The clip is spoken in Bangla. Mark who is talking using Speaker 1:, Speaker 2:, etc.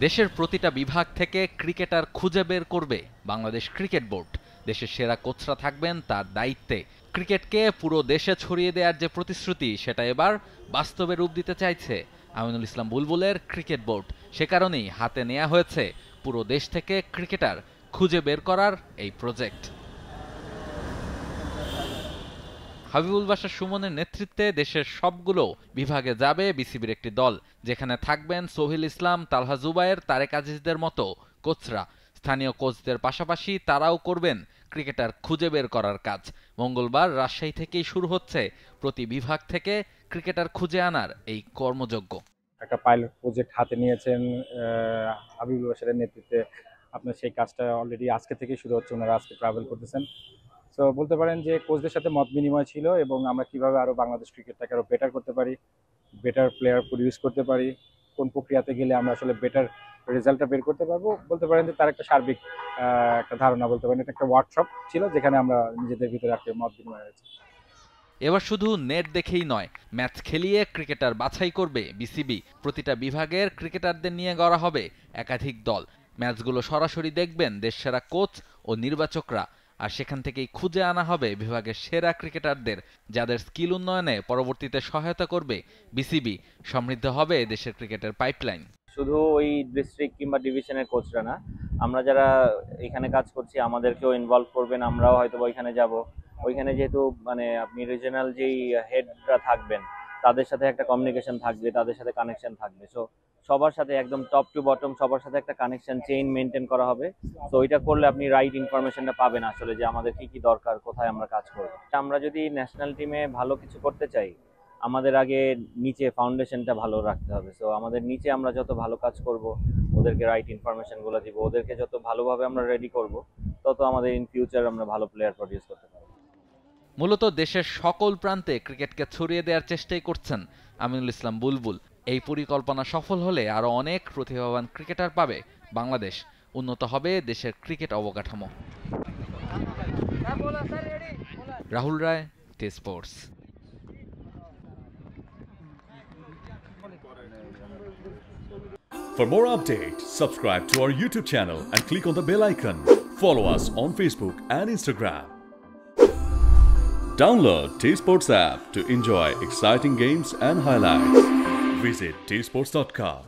Speaker 1: দেশের প্রতিটা বিভাগ থেকে ক্রিকেটার খুঁজে বের করবে বাংলাদেশ ক্রিকেট বোর্ড। দেশের সেরা কোচরা থাকবেন তার দায়িত্বে। ক্রিকেটকে পুরো দেশে ছড়িয়ে দেওয়ার যে প্রতিশ্রুতি, সেটা এবার বাস্তবে রূপ দিতে চাইছে আমিনুল ইসলাম বুলবুলের ক্রিকেট বোর্ড। সে কারণেই হাতে নেওয়া হয়েছে পুরো দেশ থেকে ক্রিকেটার খুঁজে বের করার এই প্রজেক্ট। হাবিবুল বাশার সুমনের নেতৃত্বে দেশের সবগুলো বিভাগে যাবে বিসিবির একটি দল, যেখানে থাকবেন সোহেল ইসলাম, তালহা জুবায়ের, তারেক আজিজদের মতো কোচরা। স্থানীয় কোচদের পাশাপাশি তারাও করবেন ক্রিকেটার খুঁজে বের করার কাজ। মঙ্গলবার রাজশাহী থেকেই শুরু হচ্ছে প্রতি বিভাগ থেকে ক্রিকেটার খুঁজে আনার এই কর্মযজ্ঞ।
Speaker 2: একটা পাইলট প্রজেক্ট হাতে নিয়েছেন হাবিবুল বাশারের নেতৃত্বে। আপনার সেই কাজটা অলরেডি আজকে থেকে শুরু হচ্ছে, ওনারা আজকে ট্রাভেল করতেছেন। সো বলতে পারেন যে কোচদের সাথে মত বিনিময় ছিল এবং আমরা কিভাবে আরো বাংলাদেশ ক্রিকেটটাকে আরো বেটার করতে পারি, বেটার প্লেয়ার প্রডিউস করতে পারি, কোন প্রক্রিয়াতে গেলে আমরা আসলে বেটার রেজাল্টটা বের করতে পারবো। বলতে পারেন যে তার একটা সার্বিক একটা ধারণা, বলতে পারেন এটা একটা ওয়ার্কশপ ছিল যেখানে আমরা নিজেদের ভিতরে একটা মত বিনিময় হয়েছে।
Speaker 1: এবার শুধু নেট দেখেই নয়, ম্যাচ খেলিয়ে ক্রিকেটার বাছাই করবে বিসিবি। প্রতিটা বিভাগের ক্রিকেটারদের নিয়ে গড়া হবে একাধিক দল। ম্যাচগুলো সরাসরি দেখবেন দেশসেরা কোচ ও নির্বাচকরা, আর সেখান থেকেই খুঁজে আনা হবে বিভাগের সেরা ক্রিকেটারদের, যাদের স্কিল উন্নয়নে পরবর্তীতে সহায়তা করবে বিসিবি। সমৃদ্ধ হবে দেশের ক্রিকেটের পাইপলাইন।
Speaker 3: শুধু ওই ডিস্ট্রিক্ট কিংবা ডিভিশনের কোচরা না, আমরা যারা এখানে কাজ করছি আমাদেরকেও ইনভলভ করবেন। আমরাও হয়তো ওইখানে যাব। ওইখানে যেহেতু মানে আপনি রিজিওনাল যেই হেডরা থাকবেন তাদের সাথে একটা কমিউনিকেশন থাকবে, তাদের সাথে কানেকশন থাকবে। সো সবার সাথে একদম টপ টু বটম সবার সাথে একটা কানেকশন চেইন মেনটেন করা হবে। তো ওইটা করলে আপনি রাইট ইনফরমেশনটা পাবেন আসলে যে আমাদের কি কি দরকার, কোথায় আমরা কাজ করব। আমরা যদি ন্যাশনাল টিমে ভালো কিছু করতে চাই, আমাদের আগে নিচে ফাউন্ডেশনটা ভালো রাখতে হবে। সো আমাদের নিচে আমরা যত ভালো কাজ করব, ওদেরকে রাইট ইনফরমেশনগুলো দিব, ওদেরকে যত ভালোভাবে আমরা রেডি করব, তত আমাদের ইন ফিউচার আমরা ভালো প্লেয়ার প্রডিউস করতে পারবো।
Speaker 1: মূলত দেশের সকল প্রান্তে ক্রিকেটকে ছড়িয়ে দেওয়ার চেষ্টাই করছেন আমিনুল ইসলাম বুলবুল। এই পরিকল্পনা সফল হলে আরও অনেক প্রতিভাবান ক্রিকেটার পাবে বাংলাদেশ। উন্নত হবে দেশের ক্রিকেট অবকাঠামো। রাহুল রায়, T Sports.
Speaker 4: For more updates, subscribe to our YouTube channel and click on the bell icon. Follow us on Facebook and Instagram. Download T Sports app to enjoy exciting games and highlights. Visit tsports.com.